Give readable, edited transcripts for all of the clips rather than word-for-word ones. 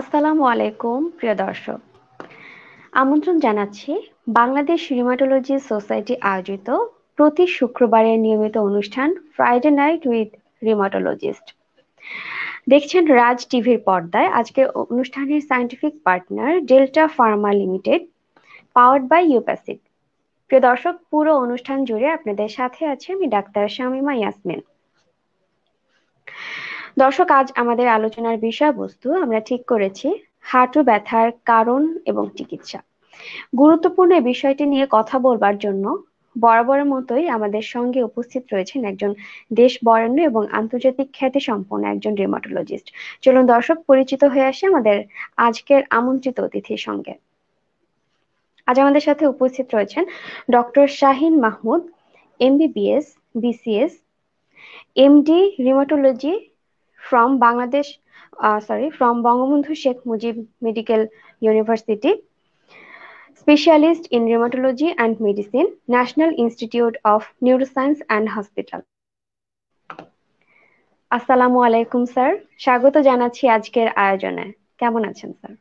আসসালামু আলাইকুম প্রিয় দর্শক, আমন্ত্রণ জানাচ্ছি বাংলাদেশ রিউমাটোলজি সোসাইটি আয়োজিত প্রতি শুক্রবারের নিয়মিত অনুষ্ঠান ফ্রাইডে নাইট উইথ রিউমাটোলজিস্ট। দেখছেন রাজ টিভির পর্দায়। আজকের অনুষ্ঠানের scientific partner Delta Pharma Limited, powered by ইউপ্যাসিক। প্রিয় দর্শক, পুরো অনুষ্ঠান জুড়ে আপনাদের সাথে আছে আমি ডাক্তার শামীমা ইয়াসমিন। দর্শক, আজ আমাদের আলোচনার বিষয়বস্তু আমরা ঠিক করেছি হাঁটু ব্যথার কারণ এবং চিকিৎসা। গুরুত্বপূর্ণ এই বিষয়টি নিয়ে কথা বলবার জন্য বরাবরের মতোই আমাদের সঙ্গে উপস্থিত রয়েছেন একজন দেশ বরেণ্য এবং আন্তর্জাতিক খ্যাতি সম্পন্ন একজন রিউমাটোলজিস্ট। চলুন দর্শক, পরিচিত হয়ে আসি আমাদের আজকের আমন্ত্রিত অতিথির সঙ্গে। আজ আমাদের সাথে উপস্থিত রয়েছেন doctor Shahin Mahmud, MBBS, BCS, MD rheumatology from Bangladesh, from Bangabandhu Sheikh Mujib Medical University, specialist in rheumatology and medicine, National Institute of Neuroscience and Hospital. আসসালামু আলাইকুম স্যার, স্বাগত জানাচ্ছি আজকের আয়োজনে। কেমন আছেন স্যার?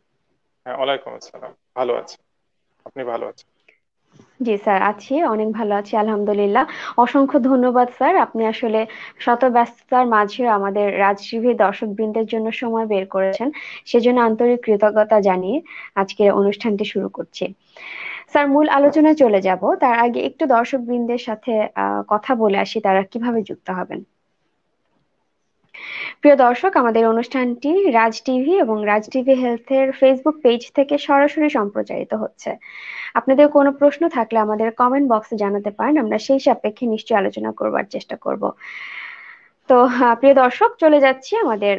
হ্যাঁ, ওয়ালাইকুম আসসালাম। ভালো আছি। আপনি ভালো আছেন? জি স্যার, আছি, অনেক ভালো আছি আলহামদুলিল্লাহ। অসংখ্য ধন্যবাদ স্যার, আপনি আসলে শত ব্যস্ততার মাঝেও আমাদের রাজ টিভির দর্শক বৃন্দের জন্য সময় বের করেছেন। সেজন্য আন্তরিক কৃতজ্ঞতা জানিয়ে আজকের অনুষ্ঠানটি শুরু করছি। স্যার, মূল আলোচনায় চলে যাব তার আগে একটু দর্শক বৃন্দের সাথে কথা বলে আসি তারা কিভাবে যুক্ত হবেন। প্রিয় দর্শক, আমাদের অনুষ্ঠানটি রাজ টিভি এবং রাজ টিভি হেলথের ফেসবুক পেজ থেকে সরাসরি সম্প্রচারিত হচ্ছে। আপনাদের কোনো প্রশ্ন থাকলে আমাদের কমেন্ট বক্সে জানাতে পারেন, আমরা সেই সাপেক্ষে নিশ্চয়ই আলোচনা করবার চেষ্টা করব। তো প্রিয় দর্শক, চলে যাচ্ছি আমাদের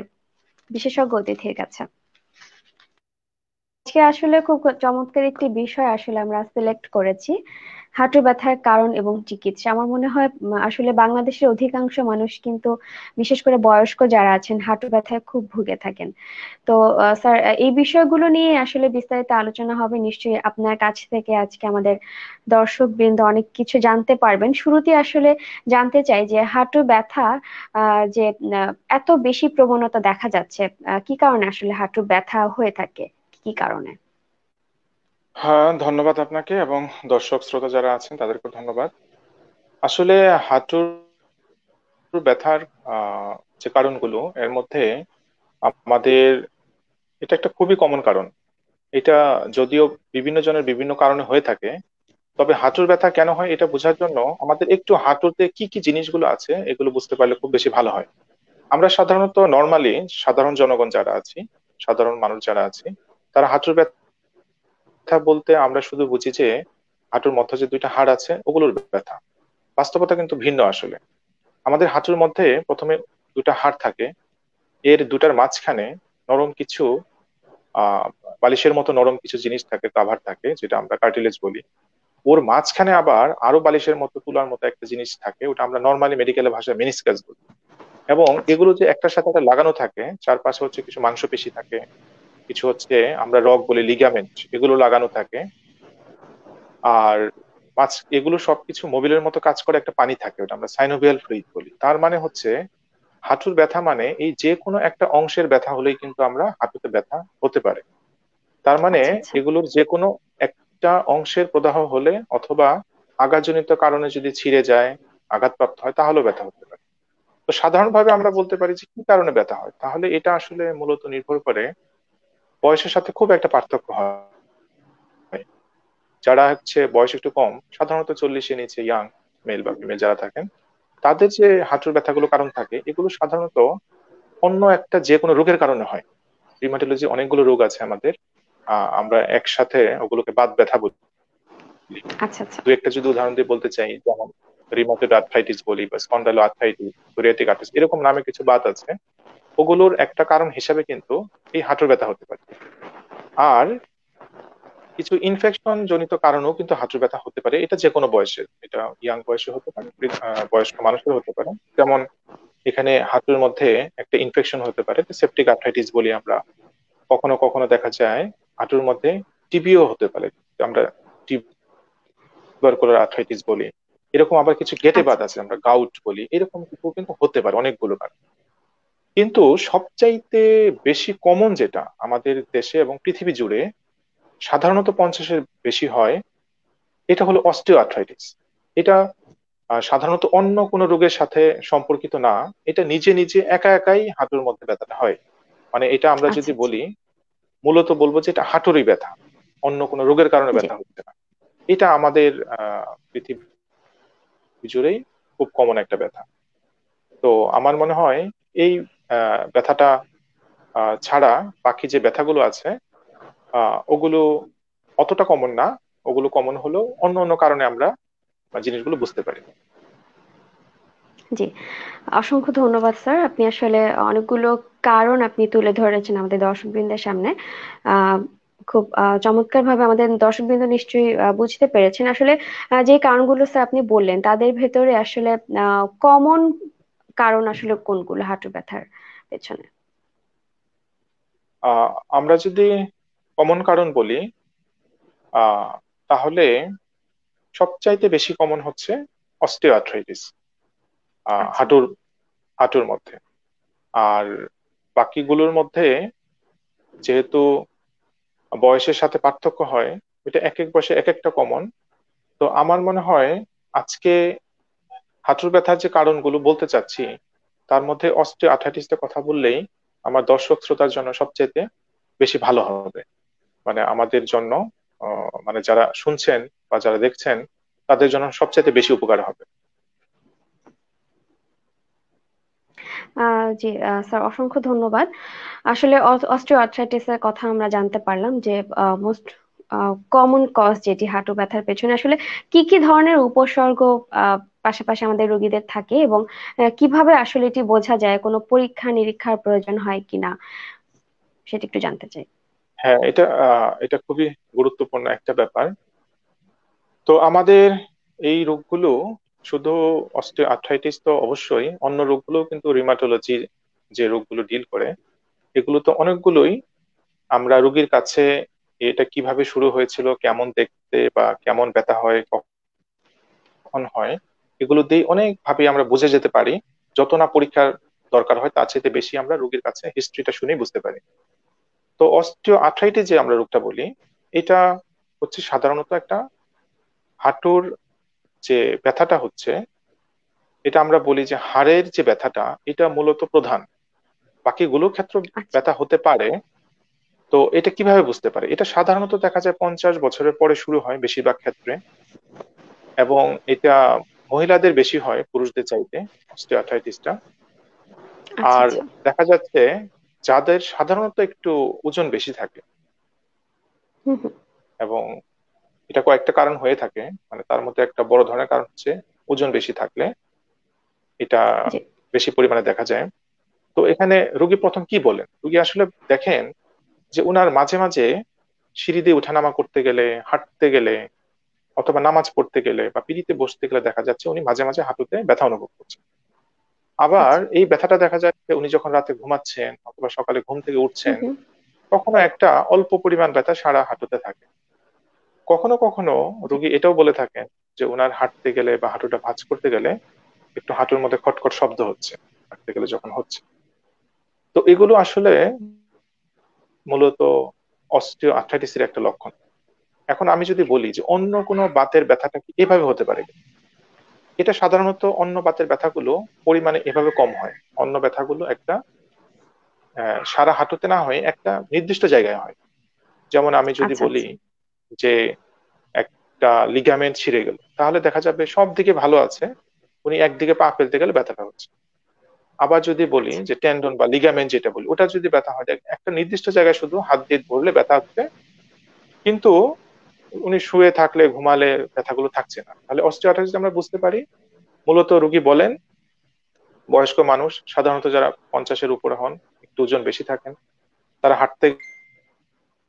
বিশেষজ্ঞ অতিথির কাছে। আজকে আসলে খুব চমৎকার একটি বিষয় আসলে আমরা সিলেক্ট করেছি, হাঁটু ব্যথার কারণ এবং চিকিৎসা। আমার মনে হয় আসলে বাংলাদেশের অধিকাংশ মানুষ কিন্তু, বিশেষ করে বয়স্ক যারা আছেন, হাঁটু ব্যথায় খুব ভুগে থাকেন। তো স্যার, এই বিষয়গুলো নিয়ে আসলে বিস্তারিত আলোচনা হবে। নিশ্চয়ই আপনার কাছ থেকে আজকে আমাদের দর্শক বৃন্দ অনেক কিছু জানতে পারবেন। শুরুতে আসলে জানতে চাই যে হাঁটু ব্যথা যে এত বেশি প্রবণতা দেখা যাচ্ছে, কি কারণে আসলে হাঁটু ব্যথা হয়ে থাকে, কি কারণে? হ্যাঁ, ধন্যবাদ আপনাকে এবং দর্শক শ্রোতা যারা আছেন তাদেরকে ধন্যবাদ। আসলে হাঁটুর ব্যথার যে কারণগুলো এর মধ্যে আমাদের এটা একটা খুবই কমন কারণ। এটা যদিও বিভিন্ন জনের বিভিন্ন কারণে হয়ে থাকে, তবে হাঁটুর ব্যথা কেন হয় এটা বোঝার জন্য আমাদের একটু হাঁটুতে কি কি জিনিসগুলো আছে এগুলো বুঝতে পারলে খুব বেশি ভালো হয়। আমরা সাধারণত নর্মালি সাধারণ জনগণ যারা আছি, সাধারণ মানুষ যারা আছি, তারা হাঁটুর ব্যথা বলতে আমরা শুধু বুঝি যে হাঁটুর মধ্যে যে দুইটা হাড় আছে ওগুলোর ব্যথা। বাস্তবতা কিন্তু ভিন্ন আসলে। আমাদের হাঁটুর মধ্যে প্রথমে দুটা হাড় থাকে, এর দুটার মাঝখানে নরম কিছু আহ বালিশের মতো নরম কিছু জিনিস থাকে, কাভার থাকে, যেটা আমরা কার্টিলেজ বলি। ওর মাঝখানে আবার আরো বালিশের মতো তুলার মতো একটা জিনিস থাকে, ওটা আমরা নর্মালি মেডিকেল ভাষায় মেনিসকাস বলি। এবং আচ্ছা। এগুলো যে একটার সাথে একটা লাগানো থাকে, চারপাশে হচ্ছে কিছু মাংসপেশি থাকে, কিছু হচ্ছে আমরা রগ বলি লিগামেন্ট, এগুলো লাগানো থাকে। আর মাছ এগুলো সবকিছু মোবিলের মতো কাজ করে, একটা পানি থাকে, ওটা আমরা সাইনোভিয়াল ফ্লুইড বলি। তার মানে হচ্ছে হাঁটুর ব্যথা মানে এই যে কোনো একটা অংশের ব্যথা হলেই কিন্তু আমরা হাঁটুতে ব্যথা হতে পারে। তার মানে আচ্ছা। আচ্ছা। এগুলোর যে কোনো একটা অংশের প্রদাহ হলে অথবা আঘাতজনিত কারণে যদি ছিঁড়ে যায়, আঘাতপ্রাপ্ত হয়, তাহলেও ব্যথা হতে পারে। তো সাধারণভাবে আমরা আচ্ছা। বলতে পারি যে কি কারণে ব্যথা হয়, তাহলে এটা আসলে মূলত নির্ভর করে বয়সের সাথে খুব একটা পার্থক্য হয়। যারা হচ্ছে বয়স একটু কম, সাধারণত 40-এর নিচে ইয়াং মেল বা ফিমেল যারা থাকেন, তাদের যে হাঁটুর ব্যথাগুলো কারণ থাকে এগুলো সাধারণত অন্য একটা যে কোনো রোগের কারণে হয়। রিউমাটোলজি অনেকগুলো রোগ আছে আমাদের, আমরা একসাথে ওগুলোকে বাত ব্যথা বলি। আচ্ছা। আচ্ছা। দু একটা যদি উদাহরণ দিয়ে বলতে চাই, যেমন রিউমাটয়েড আর্থ্রাইটিস বলি বা স্পন্ডাইলো আর্থ্রাইটিস, সোরিয়াটিক আর্থ্রাইটিস, এরকম নামে কিছু বাত আছে। ওগুলোর একটা কারণ হিসাবে কিন্তু এই হাঁটুর ব্যথা হতে পারে। আর কিছু ইনফেকশন জনিত কারণেও কিন্তু হাঁটুর ব্যথা হতে পারে, এটা যে কোনো বয়সের, এটা ইয়াং বয়সে হতে পারে, বয়স্ক মানুষের হতে পারে। যেমন এখানে হাঁটুর মধ্যে একটা ইনফেকশন হতে পারে, সেপটিক আর্থ্রাইটিস বলি আমরা। কখনো কখনো দেখা যায় হাঁটুর মধ্যে টিবিও হতে পারে, আমরা টিউবারকুলার আর্থ্রাইটিস বলি। এরকম আবার কিছু গেটে আচ্ছা। বাত আছে, আচ্ছা। আমরা গাউট বলি, এরকম কিছু কিন্তু হতে পারে অনেকগুলো কারণ। কিন্তু সবচাইতে বেশি কমন যেটা আমাদের দেশে এবং পৃথিবী জুড়ে সাধারণত 50-এর বেশি হয়, এটা হলো অস্টিও আর্থ্রাইটিস। এটা সাধারণত অন্য কোনো রোগের সাথে সম্পর্কিত না। এটা নিজে নিজে একা একাই হাঁটুর মধ্যে ব্যথাটা হয়। মানে এটা আমরা আচ্ছা যদি আচ্ছা। বলি, মূলত বলবো যে এটা হাঁটুরই ব্যথা, অন্য কোনো রোগের কারণে জি। ব্যথা হচ্ছে না। এটা আমাদের পৃথিবী জুড়েই খুব কমন একটা ব্যথা। তো আমার মনে হয় এই ব্যথাটা ছাড়া বাকি যে ব্যথাগুলো আছে ওগুলো অতটা কমন না। ওগুলো কমন হলেও অন্য অন্য কারণে আমরা জিনিসগুলো বুঝতে পারি। জি, অসংখ্য ধন্যবাদ স্যার। আপনি আসলে অনেকগুলো কারণ আপনি তুলে ধরেছেন আমাদের দর্শকবৃন্দের সামনে। আহ খুব চমৎকারভাবে আমাদের দর্শকবৃন্দ নিশ্চয়ই বুঝতে পেরেছেন আসলে যে কারণগুলো স্যার আপনি বললেন তাদের ভেতরে আসলে কমন কারণ আসলে কোনগুলো হাঁটু ব্যথার পেছনে। আহ আমরা যদি কমন কারণ বলি, আহ তাহলে সবচাইতে বেশি কমন হচ্ছে অস্টিওআর্থ্রাইটিস আচ্ছা হাঁটুর হাঁটুর মধ্যে। আর বাকিগুলোর মধ্যে যেহেতু বয়সের সাথে পার্থক্য হয়, এটা এক এক বয়সে এক একটা কমন। তো আমার মনে হয় আজকে হাঁটুর ব্যথার যে কারণগুলো বলতে চাচ্ছি, তার মধ্যে অস্টিও আর্থ্রাইটিসটা কথা বললেই আমার দর্শক শ্রোতার জন্য সবচেয়ে বেশি ভালো হবে। মানে আমাদের জন্য মানে যারা শুনছেন বা যারা দেখছেন, তাদের জন্য সবচেয়ে বেশি উপকার হবে। জি স্যার, অসংখ্য ধন্যবাদ। আসলে অস্টিও আর্থ্রাইটিসের কথা আমরা জানতে পারলাম যে মোস্ট কমন কজ যেটি হাঁটু ব্যথার পেছনে আসলে কি কি ধরনের উপসর্গ আহ, পাশাপাশি আমাদের রোগীদের থাকে এবং কিভাবে আসলে এটি বোঝা যায়, কোনো পরীক্ষা নিরীক্ষার প্রয়োজন হয় কিনা সেটা একটু জানতে চাই। হ্যাঁ, এটা খুবই গুরুত্বপূর্ণ একটা ব্যাপার। তো আমাদের এই রোগগুলো শুধু অস্টিও আর্থ্রাইটিস তো অবশ্যই, অন্য রোগগুলো কিন্তু রিমাটোলজি যে রোগগুলো ডিল করে, এগুলো তো অনেকগুলোই। আমরা রোগীর কাছে এটা কিভাবে শুরু হয়েছিল, কেমন দেখতে বা কেমন ব্যথা হয়, কখন হয়, এগুলো দিয়ে অনেক ভাবে আমরা বুঝে যেতে পারি। যত না পরীক্ষার দরকার হয় তার চাইতে বেশি আমরা রোগীর কাছে হিস্ট্রিটা শুনেই বুঝতে পারি। তো অস্টিও আর্থ্রাইটিস যে আমরা রোগটা বলি, এটা হচ্ছে সাধারণত একটা হাঁটুর যে ব্যথাটা হচ্ছে, এটা আমরা বলি যে হাড়ের যে ব্যথাটা, এটা মূলত প্রধান। বাকিগুলো ক্ষেত্র আচ্ছা ব্যথা হতে পারে। তো এটা কিভাবে বুঝতে পারে? এটা সাধারণত দেখা যায় 50 বছরের পরে শুরু হয় বেশিরভাগ ক্ষেত্রে, এবং এটা মহিলাদের বেশি হয় পুরুষদের চাইতে, অস্টিওআর্থ্রাইটিসটা। আচ্ছা আর আচ্ছা। দেখা যাচ্ছে যাদের সাধারণত একটু ওজন বেশি থাকে, হুম হুম। এবং এটা কয়েকটা কারণ হয়ে থাকে, মানে তার মধ্যে একটা বড় ধরনের কারণ হচ্ছে ওজন বেশি থাকলে এটা জি। বেশি পরিমাণে দেখা যায়। তো এখানে রুগী প্রথম কি বলেন, রুগী আসলে দেখেন যে উনার মাঝে মাঝে সিঁড়ি দিয়ে ওঠানামা করতে গেলে, হাঁটতে গেলে, অথবা নামাজ পড়তে গেলে বা পিঁড়িতে বসতে গেলে দেখা যাচ্ছে উনি মাঝে মাঝে হাঁটুতে ব্যথা অনুভব করছেন। আবার আচ্ছা। এই ব্যথাটা দেখা যাচ্ছে উনি যখন রাতে ঘুমাচ্ছেন অথবা সকালে ঘুম থেকে হুম উঠছেন, হুম। কখনো একটা অল্প পরিমাণ ব্যথা সারা হাঁটুতে থাকে। কখনো কখনো জি। রুগী এটাও বলে থাকেন যে উনার হাঁটতে গেলে বা হাঁটুটা ভাঁজ করতে গেলে একটু হাঁটুর মধ্যে খটখট শব্দ হচ্ছে, হাঁটতে গেলে যখন হচ্ছে। তো এগুলো আসলে মূলত অস্টিও আর্থ্রাইটিসের একটা লক্ষণ। এখন আমি যদি বলি যে অন্য কোনো বাতের ব্যথাটা কি এভাবে হতে পারে কিনা? এটা সাধারণত অন্য বাতের ব্যথাগুলো পরিমাণে এভাবে কম হয়। অন্য ব্যথাগুলো একটা সারা হাঁটুতে না হয়ে একটা নির্দিষ্ট জায়গায় হয়। যেমন আমি যদি আচ্ছা বলি আচ্ছা। যে একটা লিগামেন্ট ছিঁড়ে গেল, তাহলে দেখা যাবে সব দিকে ভালো আছে, উনি একদিকে পা ফেলতে গেলে ব্যথাটা হচ্ছে। আবার যদি বলি আচ্ছা যে টেন্ডন বা লিগামেন্ট যেটা বলি, ওটা যদি ব্যথা হয়, একটা নির্দিষ্ট জায়গায় শুধু হাত দিয়ে ধরলে ব্যথা হচ্ছে, কিন্তু উনি শুয়ে থাকলে ঘুমালে ব্যথাগুলো থাকছে না। তাহলে অস্টিওআর্থ্রাইটিস আমরা বুঝতে পারি মূলত রোগী বলেন বয়স্ক মানুষ, সাধারণত যারা 50-এর উপরে হন, একটু ওজন বেশি থাকেন, তারা হাঁটতে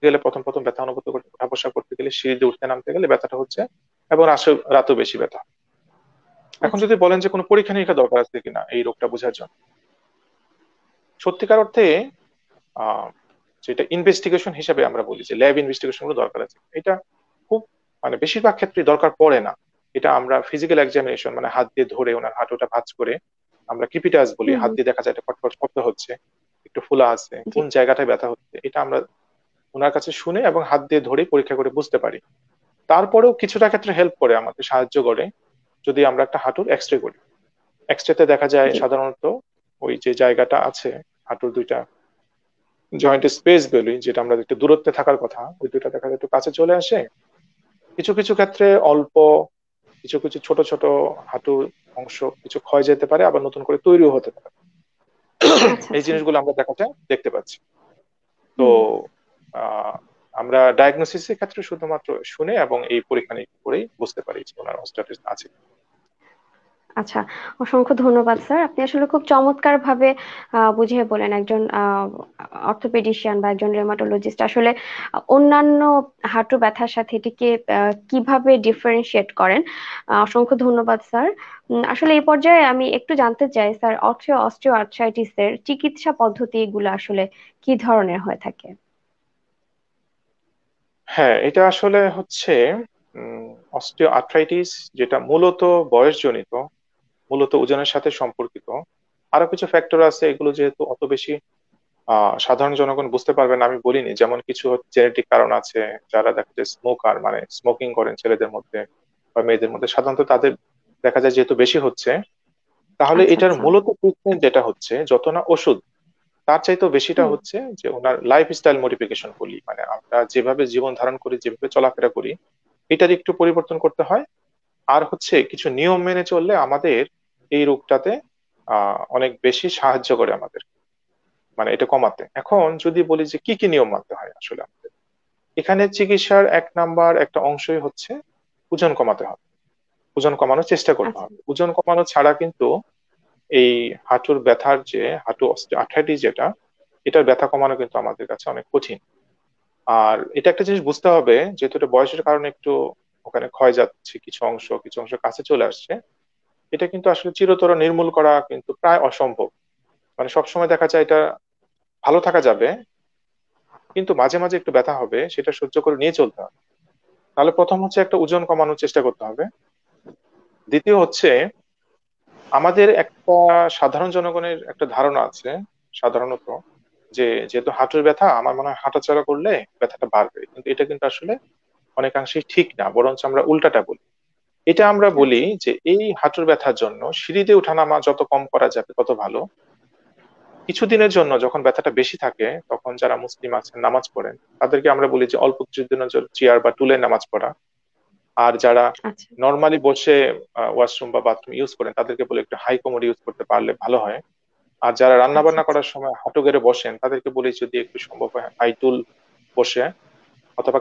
গেলে প্রথম প্রথম ব্যথা অনুভূত করতে, উঠা বসা করতে গেলে, সিঁড়িতে উঠতে নামতে গেলে ব্যথাটা হচ্ছে, এবং রাতেও বেশি ব্যথা। এখন আচ্ছা। যদি বলেন যে কোনো পরীক্ষা নিরীক্ষা দরকার আছে কিনা এই রোগটা বোঝার জন্য, সত্যিকার অর্থে আহ যেটা ইনভেস্টিগেশন হিসেবে আমরা বলি যে ল্যাব ইনভেস্টিগেশন গুলো দরকার আছে, এটা খুব মানে বেশিরভাগ ক্ষেত্রে দরকার পড়ে না। এটা আমরা ফিজিক্যাল এক্সামিনেশন, মানে হাত দিয়ে ধরে ওনার হাঁটুটা ভাঁজ করে আমরা ক্রিপিটাস বলি, হুম হাত হুম। দিয়ে দেখা যায় এটা খটখট শব্দ হচ্ছে, একটু ফোলা আছে, জি কোন জায়গাটায় ব্যথা হচ্ছে, এটা আমরা ওনার কাছে শুনে এবং হাত দিয়ে ধরে পরীক্ষা করে বুঝতে পারি। তারপরেও কিছুটা ক্ষেত্রে হেল্প করে, আমাকে সাহায্য করে যদি আমরা একটা হাঁটুর এক্সরে করি। এক্সরেতে দেখা যায় জি। সাধারণত ওই যে জায়গাটা আছে, হাঁটুর দুইটা জয়েন্টের স্পেস বলি, যেটা আমরা একটু দূরত্বে থাকার কথা, ওই দুইটা দেখা যায় একটু কাছে চলে আসে। কিছু কিছু ক্ষেত্রে অল্প, কিছু কিছু ছোট ছোট হাঁটুর অংশ কিছু ক্ষয় যেতে পারে, আবার নতুন করে তৈরিও হতে পারে। আচ্ছা এই আচ্ছা। জিনিসগুলো আমরা দেখা যায় দেখতে পাচ্ছি। তো হুম। আহ, আমরা ডায়াগনোসিসের ক্ষেত্রে শুধুমাত্র শুনে এবং এই পরীক্ষা নিরীক্ষা করেই বুঝতে পারি যে ওনার অস্টিওআর্থ্রাইটিস আছে। আচ্ছা, অসংখ্য ধন্যবাদ স্যার। আপনি আসলে খুব চমৎকার ভাবে বুঝিয়ে বলেন একজন অর্থোপেডিশিয়ান বা একজন রেমাটোলজিস্ট আসলে অন্যান্য হাঁটু ব্যথার সাথে এটিকে কিভাবে ডিফারেন্সিয়েট করেন। অসংখ্য ধন্যবাদ স্যার। আসলে এই পর্যায়ে আমি একটু জানতে চাই স্যার, অস্টিও আর্থ্রাইটিসের চিকিৎসা পদ্ধতিগুলো আসলে কি ধরনের হয়ে থাকে? হ্যাঁ, এটা আসলে হচ্ছে অস্টিও আর্থ্রাইটিস, যেটা মূলত বয়সজনিত, মূলত ওজনের সাথে সম্পর্কিত। আরো কিছু ফ্যাক্টর আছে, এগুলো যেহেতু অত বেশি সাধারণ জনগণ বুঝতে পারবে না, আমি বলিনি। যেমন কিছু জেনেটিক কারণ আছে, যারা দেখা যায় স্মোকার, মানে স্মোকিং করেন ছেলেদের মধ্যে বা মেয়েদের মধ্যে, সাধারণত তাদের দেখা যায় যেহেতু বেশি হচ্ছে, তাহলে আচ্ছা এটার আচ্ছা। মূলত ট্রিটমেন্ট যেটা হচ্ছে, যত না ওষুধ, তার চাইতেও বেশিটা হুম। হচ্ছে যে ওনার লাইফ স্টাইল মডিফিকেশন বলি, মানে আমরা যেভাবে জীবন ধারণ করি, যেভাবে চলাফেরা করি, এটার একটু পরিবর্তন করতে হয়। আর হচ্ছে কিছু নিয়ম মেনে চললে আমাদের এই রোগটাতে অনেক বেশি সাহায্য করে আমাদের, মানে এটা কমাতে। এখন যদি বলি যে কি কি নিয়ম মানতে হয় আসলে আমাদের, এখানে চিকিৎসার এক নাম্বার একটা অংশই হচ্ছে ওজন কমাতে হবে, ওজন কমানোর চেষ্টা করতে আচ্ছা হবে। ওজন কমানো ছাড়া কিন্তু এই হাঁটুর ব্যথার যে হাঁটু আর্থ্রাইটিস যেটা, এটার ব্যথা কমানো কিন্তু আমাদের কাছে অনেক কঠিন। আর এটা একটা জিনিস বুঝতে হবে, যেহেতু এটা বয়সের কারণে একটু ওখানে ক্ষয় যাচ্ছে, কিছু অংশ কাছে চলে আসছে, এটা কিন্তু আসলে চিরতরে নির্মূল করা কিন্তু প্রায় অসম্ভব। মানে সবসময় দেখা যায় এটা ভালো থাকা যাবে, কিন্তু মাঝে মাঝে একটু ব্যথা হবে, সেটা সহ্য করে নিয়ে চলতে হবে। তাহলে প্রথম হচ্ছে একটা ওজন কমানোর চেষ্টা করতে হবে। দ্বিতীয় হচ্ছে আমাদের একটা সাধারণ জনগণের একটা ধারণা আছে সাধারণত, যে যেহেতু হাঁটুর ব্যথা, আমার মনে হয় হাঁটাচলা করলে ব্যথাটা বাড়বে, কিন্তু এটা কিন্তু আসলে অনেকাংশেই ঠিক না, বরঞ্চ আমরা উল্টাটা বলি। এটা আমরা বলি আচ্ছা। যে এই হাঁটুর ব্যথার জন্য সিঁড়িতে ওঠানামা যত কম করা যাবে তত ভালো। কিছুদিনের জন্য যখন ব্যথাটা বেশি থাকে, তখন যারা মুসলিম আছেন নামাজ পড়েন, তাদেরকে আমরা বলি যে অল্প কিছুদিনের জন্য চেয়ার বা টুলে নামাজ পড়া। আর যারা আচ্ছা নর্মালি বসে ওয়াশরুম বা বাথরুম ইউজ করেন, তাদেরকে বলে একটু হাই কোমোড ইউজ করতে পারলে ভালো হয়। আর যারা রান্না আচ্ছা। বান্না আচ্ছা করার সময় হাঁটু গেড়ে বসেন, তাদেরকে বলি যদি একটু সম্ভব হয় হাই টুল বসে, অথবা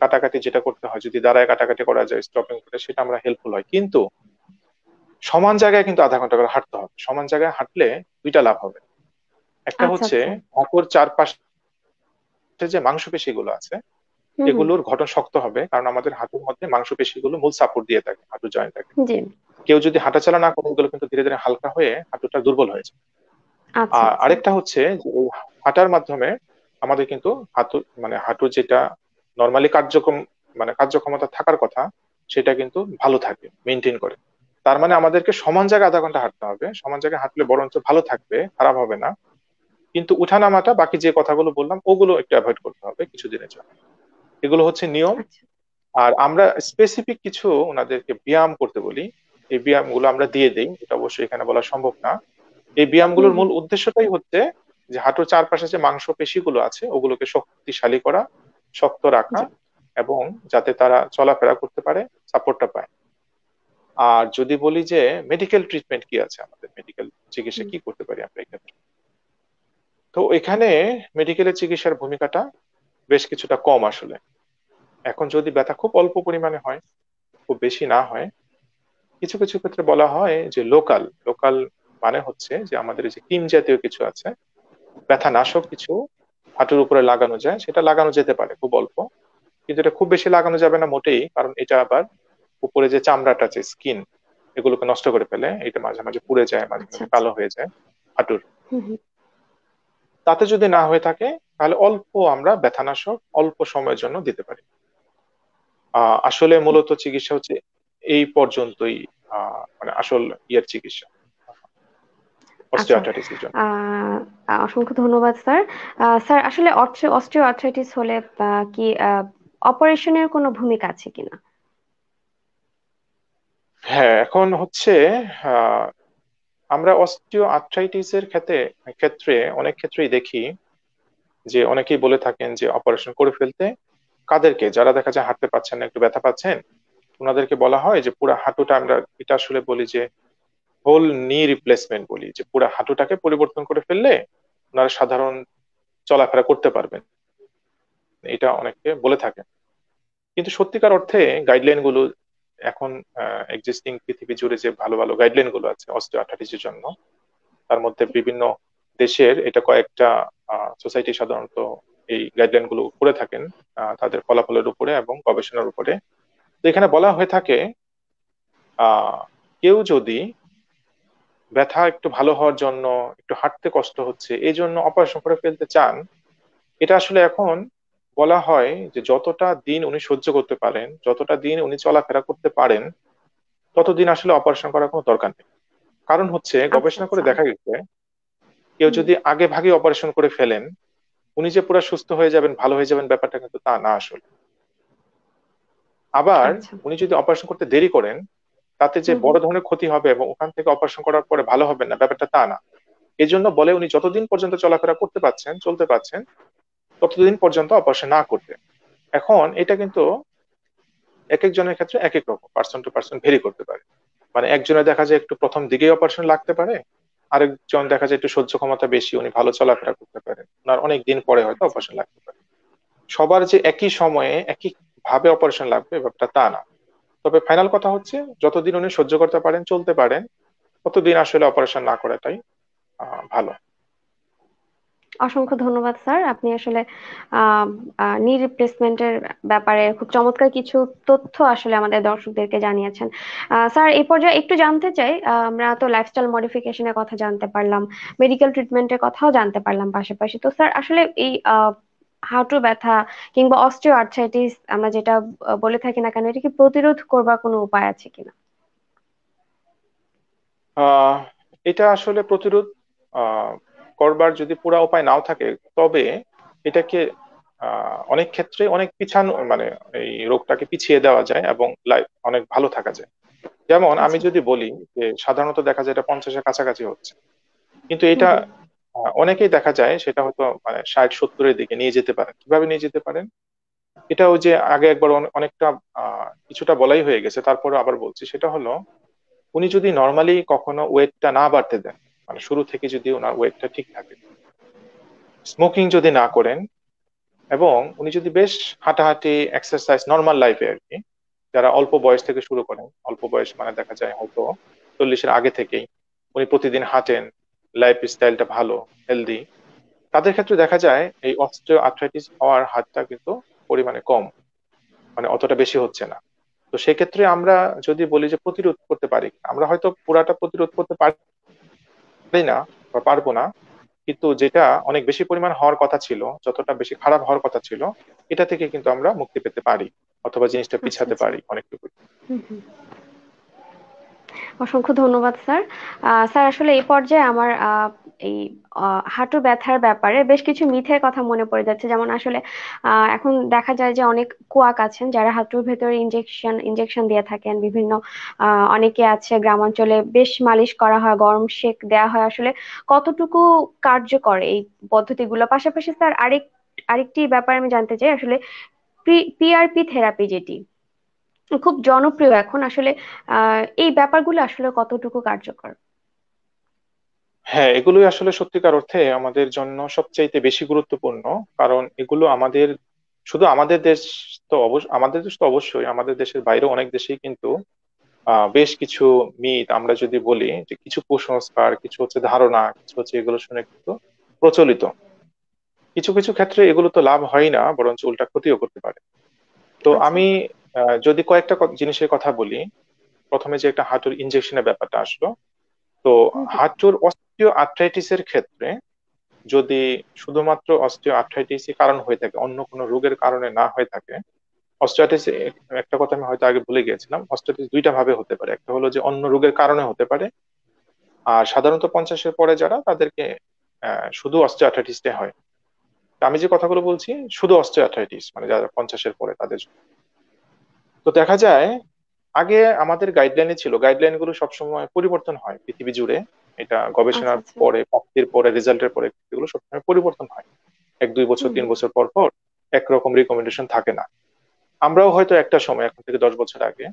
কাটাকাটি যেটা করতে হয়, যদি দাঁড়ায় কাটাকাটি করা যায় স্টপিং করে, সেটা আমরা হেল্পফুল হয়। কিন্তু সমান জায়গায় কিন্তু আধা ঘন্টা করে হাঁটতে হবে। সমান জায়গায় হাঁটলে দুইটা লাভ হবে। একটা আচ্ছা। হচ্ছে আচ্ছা। হাঁটুর চারপাশে যে মাংসপেশিগুলো আছে, হুম হুম। এগুলোর গঠন শক্ত হবে, কারণ আমাদের হাঁটুর মধ্যে মাংসপেশিগুলো মূল সাপোর্ট দিয়ে থাকে হাঁটু জয়েন্টটাকে। জি। কেউ যদি হাঁটাচলা না করে, এগুলো কিন্তু ধীরে ধীরে হালকা হয়ে হাঁটুটা দুর্বল হয়ে যায়। আচ্ছা আর আচ্ছা। আরেকটা হচ্ছে যে এই হাঁটার মাধ্যমে আমাদের কিন্তু হাঁটুর যেটা নর্মালি কার্যক্ষমতা থাকার কথা, সেটা কিন্তু ভালো থাকে, মেনটেন করে। তার মানে আমাদেরকে সমান জায়গায় আধা ঘন্টা হাঁটতে হবে, সমান জায়গায় হাঁটলে বরঞ্চ ভালো থাকবে, খারাপ হবে না। কিন্তু উঠানামাটা, বাকি যে কথাগুলো বললাম, ওগুলো একটু অ্যাভয়েড করতে হবে কিছুদিনের জন্য। এগুলো হচ্ছে নিয়ম। আচ্ছা। আর আমরা স্পেসিফিক কিছু ওনাদেরকে ব্যায়াম করতে বলি, এই ব্যায়ামগুলো আমরা দিয়ে দিই, এটা অবশ্যই এখানে বলা সম্ভব না। এই হুম ব্যায়ামগুলোর হুম। মূল উদ্দেশ্যটাই হচ্ছে যে হাঁটুর চারপাশে যে মাংসপেশিগুলো আছে, ওগুলোকে শক্তিশালী করা, শক্ত রাখা, জি। এবং যাতে তারা চলাফেরা করতে পারে, সাপোর্টটা পায়। আর যদি বলি যে মেডিকেল ট্রিটমেন্ট কি আছে, আমাদের মেডিকেল চিকিৎসা হুম। কি করতে পারি আমরা এক্ষেত্রে, তো এখানে মেডিকেলের চিকিৎসার ভূমিকাটা বেশ কিছুটা কম আসলে। এখন যদি ব্যথা খুব অল্প পরিমাণে হয়, খুব বেশি না হয়, কিছু কিছু ক্ষেত্রে বলা হয় যে লোকাল লোকাল, মানে হচ্ছে যে আমাদের এই যে ক্রিম জাতীয় কিছু আছে, ব্যথা নাশক কিছু হাঁটুর উপরে লাগানো যায়, সেটা লাগানো যেতে পারে খুব অল্প। কিন্তু এটা খুব বেশি লাগানো যাবে না মোটেই, কারণ এটা আবার উপরে যে চামড়াটা আছে, স্কিন, এগুলোকে নষ্ট করে ফেলে। এটা মাঝে মাঝে পুড়ে যায়, মাঝে আচ্ছা মাঝে আচ্ছা। কালো হয়ে যায় হাঁটুর। হুম হুম। তাতে যদি না হয়ে থাকে, তাহলে অল্প আমরা ব্যথানাশক অল্প সময়ের জন্য দিতে পারি। আসলে মূলত চিকিৎসা হচ্ছে এই পর্যন্তই। মানে আসল চিকিৎসা। অস্টিও আচ্ছা। আর্থ্রাইটিসের জন্য। আহ, অসংখ্য ধন্যবাদ স্যার। স্যার আসলে অস্টিও আর্থ্রাইটিস হলে কি অপারেশনের কোনো ভূমিকা আছে কিনা? হ্যাঁ, এখন হচ্ছে আহ, আমরা অস্টিও আর্থ্রাইটিসের ক্ষেত্রে ক্ষেত্রে অনেক ক্ষেত্রেই দেখি যে অনেকেই বলে থাকেন যে অপারেশন করে ফেলতে। কাদেরকে? যারা দেখা যায় হাঁটতে পারছেন না, একটু ব্যথা পাচ্ছেন, ওনাদেরকে বলা হয় যে পুরো হাঁটুটা, আমরা এটা আসলে বলি যে হোল নি রিপ্লেসমেন্ট বলি, যে পুরো হাঁটুটাকে পরিবর্তন করে ফেললে ওনারা সাধারণ চলাফেরা করতে পারবেন। এটা অনেকে বলে থাকেন, কিন্তু সত্যিকার অর্থে গাইডলাইন গুলো এখন এক্সিস্টিং পৃথিবী জুড়ে যে ভালো ভালো গাইডলাইন গুলো আছে অস্টিওআর্থ্রাইটিসের জন্য, তার মধ্যে বিভিন্ন দেশের এটা কয়েকটা সোসাইটি সাধারণত এই গাইডলাইন গুলো করে থাকেন তাদের ফলাফলের উপরে এবং গবেষণার উপরে। তো এখানে বলা হয়ে থাকে আহ কেউ যদি ব্যথা একটু ভালো হওয়ার জন্য, একটু হাঁটতে কষ্ট হচ্ছে এই জন্য অপারেশন করে ফেলতে চান, এটা আসলে এখন বলা হয় যে যতটা দিন উনি সহ্য করতে পারেন, যতটা দিন উনি চলাফেরা করতে পারেন, ততদিন আসলে অপারেশন করার কোনো দরকার নেই। কারণ হচ্ছে আচ্ছা গবেষণা করে আচ্ছা। দেখা গেছে কেউ হুম। যদি আগে ভাগে অপারেশন করে ফেলেন, উনি যে পুরো সুস্থ হয়ে যাবেন, ভালো হয়ে যাবেন, ব্যাপারটা কিন্তু তা না আসলে। আবার আচ্ছা। উনি যদি অপারেশন করতে দেরি করেন, তাতে যে হুম বড় হুম। ধরনের ক্ষতি হবে এবং ওখান থেকে অপারেশন করার পরে ভালো হবে না, ব্যাপারটা তা না। এই জন্য বলে উনি যতদিন পর্যন্ত চলাফেরা করতে পারছেন, চলতে পারছেন, ততদিন পর্যন্ত অপারেশন না করতে। এখন এটা কিন্তু এক একজনের ক্ষেত্রে এক এক রকম, পার্সন টু পার্সন ভেরি করতে পারে। মানে একজনের দেখা যায় একটু প্রথম দিকেই অপারেশন লাগতে পারে, আরেকজন দেখা যায় একটু সহ্য ক্ষমতা বেশি, উনি ভালো চলাফেরা করতে পারেন, ওনার অনেক দিন পরে হয়তো আচ্ছা। অপারেশন লাগতে পারে। সবার যে একই সময়ে একই ভাবে অপারেশন লাগবে ব্যাপারটা তা না। তবে ফাইনাল কথা হচ্ছে যতদিন উনি সহ্য করতে পারেন, চলতে পারেন, ততদিন আসলে অপারেশন না করাটাই ভালো। অসংখ্য ধন্যবাদ স্যার, আপনি আসলে নি রিপ্লেসমেন্টের ব্যাপারে খুব চমৎকার কিছু তথ্য আসলে আমাদের দর্শকদেরকে জানিয়েছেন। স্যার এই পর্যায়ে একটু জানতে চাই, আমরা তো লাইফস্টাইল মডিফিকেশনের কথা জানতে পারলাম, মেডিকেল ট্রিটমেন্টের কথাও জানতে পারলাম পাশাপাশি। তো স্যার আসলে এই হাঁটু ব্যথা কিংবা অস্টিও আর্থ্রাইটিস আমরা যেটা বলে থাকি না কেন, এটা কি প্রতিরোধ করবার কোনো উপায় আছে কিনা? আহ এটা আসলে প্রতিরোধ আহ করবার যদি পুরা উপায় নাও থাকে, তবে এটাকে অনেক ক্ষেত্রে অনেক পিছানো, মানে এই রোগটাকে পিছিয়ে দেওয়া যায় এবং লাইফ অনেক ভালো থাকা যায়। যেমন আমি আচ্ছা। যদি বলি যে সাধারণত দেখা যায় এটা 50-এর কাছাকাছি হচ্ছে, কিন্তু হুম এটা হুম। অনেকেই দেখা যায় সেটা হয়তো মানে 60-70-এর দিকে নিয়ে যেতে পারেন। কিভাবে নিয়ে যেতে পারেন? এটা ওই যে আগে একবার অনেকটা কিছুটা বলাই হয়ে গেছে, তারপরে আবার বলছি, সেটা হলো উনি যদি নর্মালি কখনো ওয়েটটা না বাড়তে দেন, মানে শুরু থেকে যদি ওনার ওয়েটটা ঠিক থাকে, স্মোকিং যদি না করেন, এবং উনি যদি বেশ হাঁটাহাঁটি, এক্সারসাইজ, নর্মাল লাইফে আর কি, যারা অল্প বয়স থেকে শুরু করেন, অল্প বয়স মানে দেখা যায় হয়তো 40-এর আগে থেকেই উনি প্রতিদিন হাঁটেন, লাইফ স্টাইলটা ভালো, হেলদি, তাদের ক্ষেত্রে দেখা যায় এই অস্টিও আর্থ্রাইটিস হওয়ার হারটা কিন্তু পরিমাণে কম, মানে অতটা বেশি হচ্ছে না। তো সেক্ষেত্রে আমরা যদি বলি যে প্রতিরোধ করতে পারি কিনা, আমরা হয়তো পুরাটা প্রতিরোধ করতে পারি না বা পারবো না, কিন্তু যেটা অনেক বেশি পরিমাণ হওয়ার কথা ছিল, যতটা বেশি খারাপ হওয়ার কথা ছিল, এটা থেকে কিন্তু আমরা মুক্তি পেতে পারি, অথবা জিনিসটা আচ্ছা পিছাতে আচ্ছা। পারি অনেকটুকু। হুম হুম। অসংখ্য ধন্যবাদ স্যার। স্যার আসলে এই পর্যায়ে আমার এই হাঁটু ব্যথার ব্যাপারে বেশ কিছু মিথের কথা মনে পড়ে যাচ্ছে। যেমন আসলে এখন দেখা যায় যে অনেক কোয়াক আছেন যারা হাঁটুর ভেতরে ইনজেকশন দিয়ে থাকেন বিভিন্ন। অনেকে আছে গ্রামাঞ্চলে বেশ মালিশ করা হয়, গরম সেক দেওয়া হয়। আসলে কতটুকু কার্যকর এই পদ্ধতিগুলো? পাশাপাশি স্যার আরেকটি ব্যাপার আমি জানতে চাই, আসলে পিআরপি থেরাপি যেটি খুব জনপ্রিয় এখন, আসলে এই ব্যাপারগুলো আসলে কতটুকু কার্যকর? হ্যাঁ, এগুলোই আসলে সত্যিকার অর্থে আমাদের জন্য সবচাইতে বেশি গুরুত্বপূর্ণ। কারণ এগুলো আমাদের, শুধু আমাদের দেশ তো আমাদের দেশ তো অবশ্যই, আমাদের দেশের বাইরেও অনেক দেশেই কিন্তু বেশ কিছু মিথ, আমরা যদি বলি যে কিছু কুসংস্কার, কিছু হচ্ছে ধারণা, কিছু হচ্ছে এগুলো শুনে কিন্তু প্রচলিত। কিছু কিছু ক্ষেত্রে এগুলো তো লাভ হয় না, বরঞ্চ উল্টা ক্ষতিও করতে পারে। তো আচ্ছা। আমি যদি কয়েকটা জিনিসের কথা বলি, প্রথমে যে একটা হাঁটুর ইনজেকশনের ব্যাপারটা আসলো, তো হুম হুম। হাঁটুর অস্টিও আর্থ্রাইটিসের ক্ষেত্রে যদি শুধুমাত্র অস্টিও আর্থ্রাইটিসই কারণ হয়ে থাকে, অন্য কোনো রোগের কারণে না হয়ে থাকে, অস্টিয়াটিস, একটা কথা আমি হয়তো আগে ভুলে গিয়েছিলাম, অস্টিয়াটিস দুইটা ভাবে হতে পারে। একটা হলো যে অন্য রোগের কারণে হতে পারে, আর সাধারণত 50-এর পরে যারা, তাদেরকে শুধু অস্টিওআর্থ্রাইটিসটা হয়। তা আমি যে কথাগুলো বলছি শুধু অস্টিওআর্থ্রাইটিস, মানে যারা 50-এর পরে তাদের জন্য। তো দেখা যায় আগে আমাদের গাইডলাইনে ছিল, গাইডলাইন গুলো সবসময় পরিবর্তন হয় পৃথিবী জুড়ে। এটা আচ্ছা গবেষণার আচ্ছা। পরে, প্রাপ্তির পরে, রেজাল্টের পরে এগুলো সবসময় পরিবর্তন হয়। 1-2 বছর হুম 3 বছর পর পর একরকম রিকমেন্ডেশন থাকে না। আমরাও হয়তো একটা সময়, এখন থেকে 10 বছর আগে,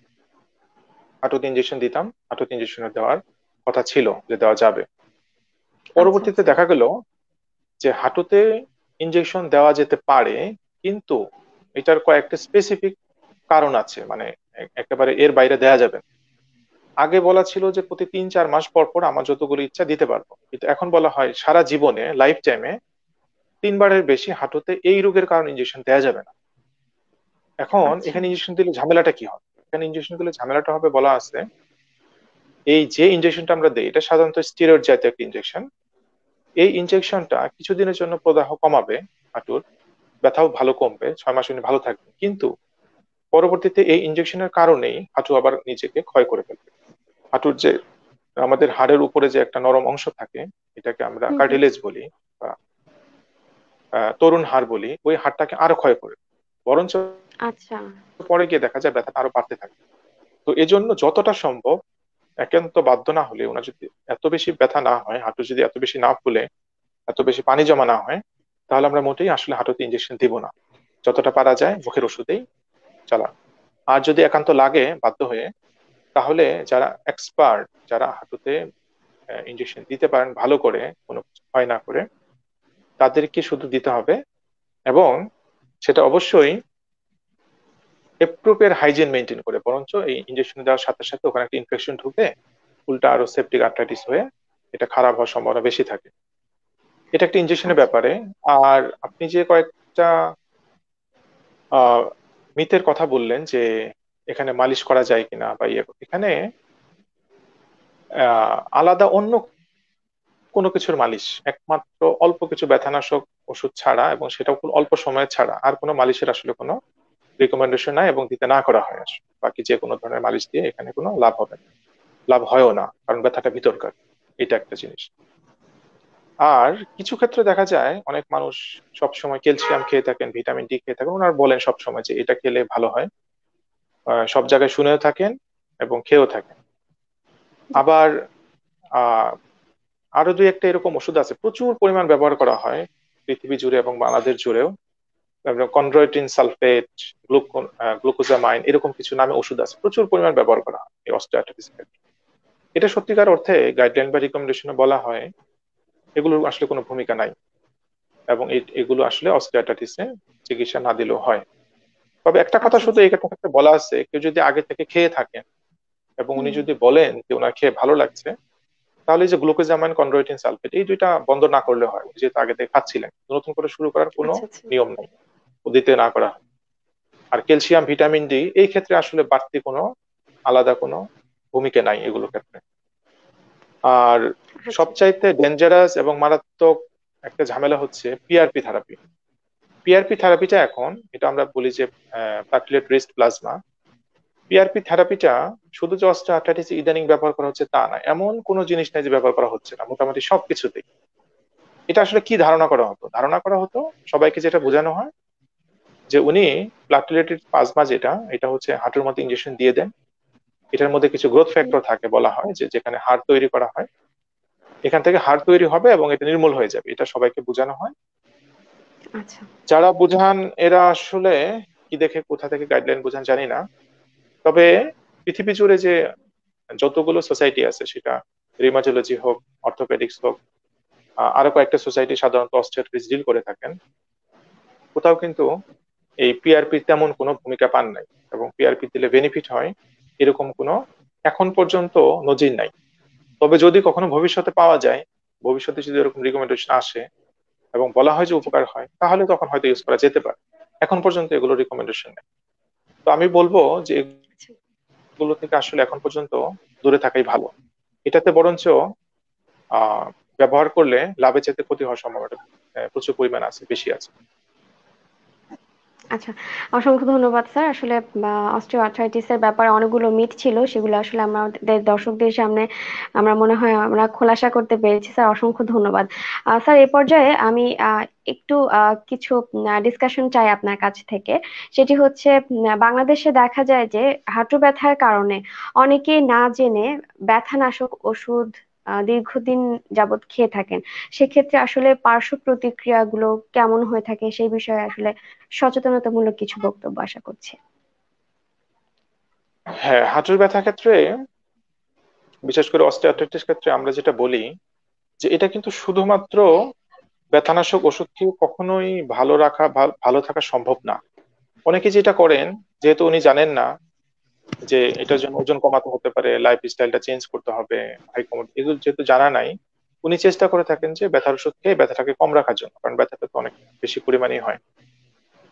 হাঁটুতে ইঞ্জেকশন দিতাম, হাঁটুতে ইঞ্জেকশন দেওয়ার কথা ছিল যে দেওয়া যাবে। আচ্ছা পরবর্তীতে আচ্ছা। দেখা গেল যে হাঁটুতে ইঞ্জেকশন দেওয়া যেতে পারে, কিন্তু এটার কয়েকটা স্পেসিফিক কারণ আছে, মানে একেবারে এর বাইরে দেয়া যাবে না। আগে বলা ছিল যে প্রতি 3-4 মাস পর পর আমার যতগুলো ইচ্ছা দিতে পারবো, কিন্তু এখন বলা হয় সারা জীবনে, লাইফ টাইমে 3বারের বেশি হাঁটুতে এই রোগের কারণে ইঞ্জেকশন দেওয়া যাবে না। এখন আচ্ছা এখানে ইঞ্জেকশন দিলে ঝামেলাটা কি হবে? এখানে ইঞ্জেকশন দিলে ঝামেলাটা হবে, বলা আছে এই যে ইঞ্জেকশনটা আমরা দিই এটা সাধারণত স্টেরয়েড জাতীয় একটা ইঞ্জেকশন। এই ইনজেকশনটা কিছুদিনের জন্য প্রদাহ কমাবে হাঁটুর, ব্যথাও ভালো কমবে, 6 মাস উনি ভালো থাকবেন, কিন্তু পরবর্তীতে এই ইনজেকশনের কারণেই হাঁটু আবার নিজেকে ক্ষয় করে ফেলবে। হাঁটুর যে আমাদের হাড়ের উপরে যে একটা নরম অংশ থাকে, এটাকে আমরা হুম হুম। কার্টিলেজ বলি বা তরুণ হাড় বলি, ওই হাড়টাকে আরো ক্ষয় করে, বরঞ্চ আচ্ছা পরে গিয়ে দেখা যায় ব্যথাটা আরো বাড়তে থাকে। তো এজন্য যতটা সম্ভব, একান্ত বাধ্য না হলে, ওনার যদি এত বেশি ব্যথা না হয়, হাঁটু যদি এত বেশি না ফুলে, এত বেশি পানি জমা না হয়, তাহলে আমরা মোটেই আসলে হাঁটুতে ইনজেকশন দিব না। যতটা পারা যায় আচ্ছা মুখের ওষুধেই চালান। আর যদি একান্ত লাগে বাধ্য হয়ে, তাহলে যারা এক্সপার্ট, যারা হাঁটুতে ইনজেকশন দিতে পারেন ভালো করে, কোনো কিছু ভয় না করে, তাদেরকে শুধু দিতে হবে। এবং সেটা অবশ্যই এপ্রোপ্রিয়েট হাইজিন মেনটেন করে, বরঞ্চ এই ইনজেকশন দেওয়ার সাথে সাথে ওখানে একটা ইনফেকশন ঢুকে উল্টা আরো সেপটিক আর্থ্রাইটিস হয়ে এটা খারাপ হওয়ার সম্ভাবনা বেশি থাকে। এটা একটা ইনজেকশনের আচ্ছা। ব্যাপারে। আর আপনি যে কয়েকটা আহ মিথের কথা বললেন যে এখানে মালিশ করা যায় কিনা বা ইয়ে, এখানে আলাদা অন্য কোনো কিছুর মালিশ, একমাত্র অল্প কিছু ব্যথানাশক ওষুধ ছাড়া, এবং সেটাও খুব অল্প সময় ছাড়া, আর কোনো মালিশের আসলে কোনো রিকমেন্ডেশন নাই এবং দিতে না করা হয় আসলে। বাকি যে কোনো ধরনের মালিশ দিয়ে এখানে কোনো লাভ হবে না, লাভ হয়ও না, কারণ ব্যথাটা ভিতরকার। এটা একটা জিনিস। আর কিছু ক্ষেত্রে দেখা যায় অনেক মানুষ সব সময় ক্যালসিয়াম খেয়ে থাকেন, ভিটামিন ডি খেয়ে থাকেন, ওনারা বলেন সব সময় যে এটা খেলে ভালো হয়। সব জায়গায় শুনেও থাকেন এবং খেয়েও থাকেন। জি। আবার আহ আরো দুই একটা এরকম ওষুধ আছে প্রচুর পরিমাণ ব্যবহার করা হয় পৃথিবী জুড়ে এবং বাংলাদেশ জুড়েও। কন্ড্রোইটিন সালফেট, গ্লুকোজামাইন, এরকম কিছু নামে ওষুধ আছে, প্রচুর পরিমাণ ব্যবহার করা হয় এই অস্টিওআর্থ্রাইটিস ক্ষেত্রে। এটা সত্যিকার অর্থে গাইডলাইন বা রিকমেন্ডেশনে বলা হয় এগুলোর আসলে কোনো ভূমিকা নাই, এবং এগুলো আসলে অস্টিওআর্থ্রাইটিসে চিকিৎসা না দিলেও হয়। তবে একটা কথা আচ্ছা শুধু আচ্ছা। এই ক্ষেত্রে বলা আছে, কেউ যদি আগে থেকে খেয়ে থাকেন এবং উনি হুম। যদি বলেন যে ওনার খেয়ে ভালো লাগছে, তাহলে এই যে গ্লুকোজামাইন, কন্ড্রোইটিন সালফেট, এই দুইটা বন্ধ না করলে হয়। উনি যেহেতু আগে থেকে খাচ্ছিলেন, নতুন করে শুরু করার কোনো আচ্ছা আচ্ছা। নিয়ম নেই, ও দিতে না করা হয়। আর ক্যালসিয়াম, ভিটামিন ডি এই ক্ষেত্রে আসলে বাড়তি কোনো আলাদা কোনো ভূমিকা নাই এগুলোর ক্ষেত্রে। আর আচ্ছা। সবচাইতে ডেঞ্জারাস এবং মারাত্মক একটা ঝামেলা হচ্ছে পিআরপি থেরাপি। পিআরপি থেরাপিটা এখন, এটা আমরা বলি যে প্লাটলেট রিস্ট প্লাজমা। পিআরপি থেরাপিটা শুধু যে অস্টিওআর্থ্রাইটিস ইদানিং ব্যবহার করা হচ্ছে তা না, এমন কোনো জিনিস নাই যে ব্যবহার করা হচ্ছে না, মোটামুটি সবকিছুতেই। এটা আসলে কি ধারণা করা হতো? ধারণা করা হতো, সবাইকে যেটা বোঝানো হয়, যে উনি প্লাটলেটেড প্লাজমা যেটা, এটা হচ্ছে হাঁটুর মধ্যে ইনজেকশন দিয়ে দেন। এটার মধ্যে কিছু গ্রোথ হুম। ফ্যাক্টর থাকে, বলা হয় যে যেখানে হাড় তৈরি করা হয়, এখান থেকে হাড় তৈরি হবে এবং এটা নির্মূল হয়ে যাবে, এটা সবাইকে বোঝানো হয়। আচ্ছা। যারা বুঝান এরা আসলে কি দেখে কোথা থেকে গাইডলাইন বুঝান জানি না। তবে পৃথিবী জুড়ে যে যতগুলো সোসাইটি আছে, সেটা রিমাটোলজি হোক, অর্থোপেডিক্স হোক, আরো কয়েকটা সোসাইটি সাধারণত অস্টিওআর্থ্রাইটিস ডিল করে থাকেন, কোথাও কিন্তু এই পিআরপি তেমন কোনো ভূমিকা পান নাই, এবং পিআরপি দিলে বেনিফিট হয় এরকম কোনো এখন পর্যন্ত নজির নাই। তবে যদি কখনো ভবিষ্যতে পাওয়া যায়, ভবিষ্যতে যদি এরকম রিকমেন্ডেশন আসে এবং বলা হয় যে জি। উপকার হয়, তাহলে তখন হয়তো ইউজ করা যেতে পারে। এখন পর্যন্ত এগুলো রিকমেন্ডেশন নেই। তো আমি বলবো যে আচ্ছা। এগুলো থেকে আসলে এখন পর্যন্ত দূরে থাকাই ভালো। এটাতে বরঞ্চ আহ ব্যবহার করলে লাভের চাইতে ক্ষতি হওয়ার সম্ভাবনা প্রচুর পরিমাণ আছে, বেশি আছে। আচ্ছা, অসংখ্য ধন্যবাদ স্যার। আসলে অস্টিও আর্থ্রাইটিসের ব্যাপারে অনেকগুলো মিথ ছিল, সেগুলো আসলে আমাদের দর্শকদের সামনে আমরা মনে হয় আমরা খোলাসা করতে পেরেছি। স্যার অসংখ্য ধন্যবাদ। স্যার এই পর্যায়ে আমি একটু কিছু ডিসকাশন চাই আপনার কাছ থেকে। সেটি হচ্ছে বাংলাদেশে দেখা যায় যে হাঁটু ব্যথার কারণে অনেকেই না জেনে ব্যথানাশক ওষুধ দীর্ঘদিন যাবৎ খেয়ে থাকেন। সেক্ষেত্রে আসলে পার্শ্ব প্রতিক্রিয়াগুলো কেমন হয়ে থাকে সেই বিষয়ে আসলে সচেতনতামূলক কিছু বক্তব্য আশা করছি। হ্যাঁ, হাঁটুর ব্যথার ক্ষেত্রে, বিশেষ করে অস্টিওআর্থ্রাইটিস ক্ষেত্রে আমরা যেটা বলি যে এটা কিন্তু শুধুমাত্র ব্যথানাশক ওষুধ খেয়ে কখনোই ভালো থাকা সম্ভব না। অনেকে যেটা করেন, যেহেতু উনি জানেন না যে এটার জন্য ওজন কমাতে হতে পারে, লাইফ স্টাইলটা চেঞ্জ করতে হবে, হাই কমাতে, এগুলো যেহেতু জানা নাই, উনি চেষ্টা করে থাকেন যে ব্যথার ওষুধ খেয়ে ব্যথাটাকে কম রাখার জন্য, কারণ ব্যথাটা তো অনেক বেশি পরিমাণে হয়।